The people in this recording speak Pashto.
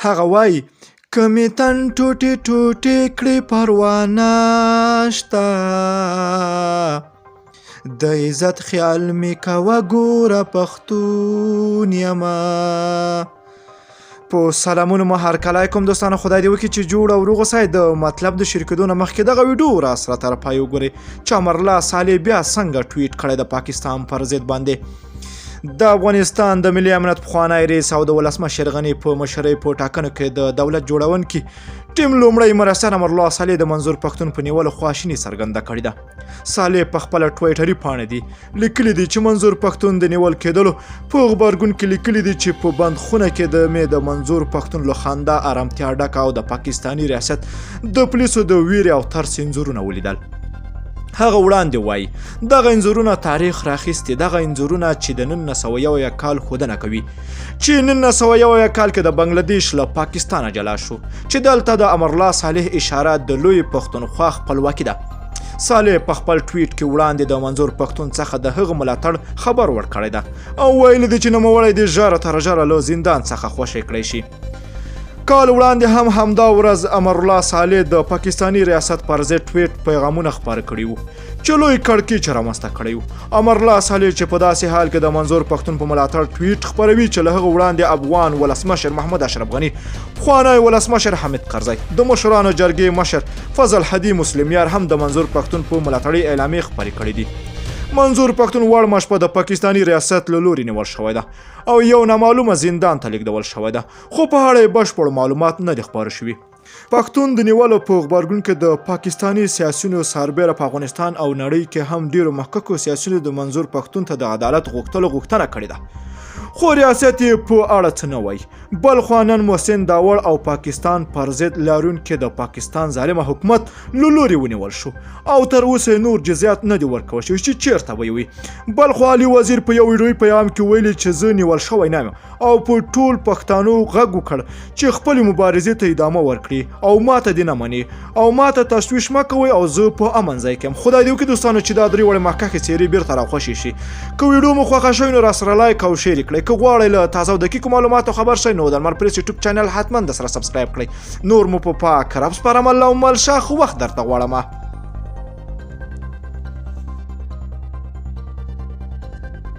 هغه وایي که مې تن ټوټې ټوټې کړې پروا نشته د عزت خیال مې کوه ګوره پښتون یمه. په سلامونو مو هرکلی کوم دوستانو، خدای دې وکړي چې جوړ او روغ اوسئ. د مطلب د شریکېدو نه مخکې دغه ویډیو را سره تر پای وګورئ چې امرالله صالح بیا څنګه ټویټ کړی د پاکستان پر ضد باندې. د افغانستان د ملي امنیت پخوانی رئیس او د ولسمشر غني په مشرۍ په ټاکنو کې د دولت جوړونکي ټیم لومړی مرستیال امرالله صالح د منظور پښتون په نیولو خواشیني څرګنده کړې ده. صالح په خپله ټویټري پاڼه دی لیکلی دی چې منظور پښتون د نیول کېدلو په غبرګون کې لیکلی دی چې په بندخونه کې د منظور پښتون له خندا ارامتیا ډک او د پاکستاني ریاست د پولیسو د ویرې او ترس انځورونه ولیدل. هغه وړاندې وایي دغه انځورونه تاریخ راخیستي، دغه انځورونه چې د 1901 کال ښودنه کوي چې 1901 کال کې د بنګلادیش له پاکستانه جلا شو، چې دلته د امرالله صالح اشاره د لوی پښتونخوا خپلواکي ده. صالح په خپل ټویټ کې وړاندې د منظور پښتون څخه د هغه ملاتړ خبر ورکړی ده او ویلي دی چې نوموړی دې ژره تر ژره له زندان څخه خوشی کړی شي. کال وړاندې هم همدا ورځ امرالله صالح د پاکستاني ریاست پر ضد ټویټ پیغامونه خپاره کړي وو چې لوی کړکېچ رامنځته کړی و. امرالله صالح چې په داسې حال کې د منظور پښتون په ملاتړ ټویټ خپروي چې له هغه وړاندې افغان ولسمشر محمد اشرف غني، پخوانی ولسمشر حامد کرزی، د مشرانو جرګې مشر فضل حدی مسلمیار هم د منظور پښتون په ملاتړي اعلامیې خپرې کړي دي. منظور پښتون وړمه شپه د پاکستاني ریاست له لوري نیول شوی ده او یو نامعلومه زندان ته لیږدول شوی ده، خو په اړه یې بشپړ معلومات نه دي خپاره شوي. پښتون د نیولو په غبرګون کې د پاکستاني سیاسیونو سربیره په افغانستان او نړۍ کې هم ډیرو محققو سیاسیونو د منظور پښتون ته د عدالت غوښتنه کړې ده، خو ریاست یې په اړه څه نه وایي. بل خوا نن محسن داوړ او پاکستان پر ضد لرونکي د پاکستان ظالمه حکومت له لوري ونیول شو او تر اوسه نور جزیات نه دي ورکول شوي چې چیرته به وي. بل خوا علي وزیر په یو ویډیوي پیغام کې ویلي چې زه نیول شوی نه یم او په ټول پښتانو غږ وکړ چې خپلې مبارزې ته ادامه ورکړي او ماته دې نه مني او ماته تشویش مه کوئ او زه په امن ځای کې یم. خدای دې وکړي دوستانو چې دا درې وړې مخکښې څېرې بیرته راخوشې شي. که ویډیو مو خوښه شوي نو راسره لایک او شیر یې کړئ. که غواړئ له تازه او دقیقو معلوماتو خبر شئ نو د لمر پریس یوټیوب چینل حتما د سره سبسکرایب کړئ. نور مو په پاک رب سپارم، الله مل ښه، خو وخت درته غواړم.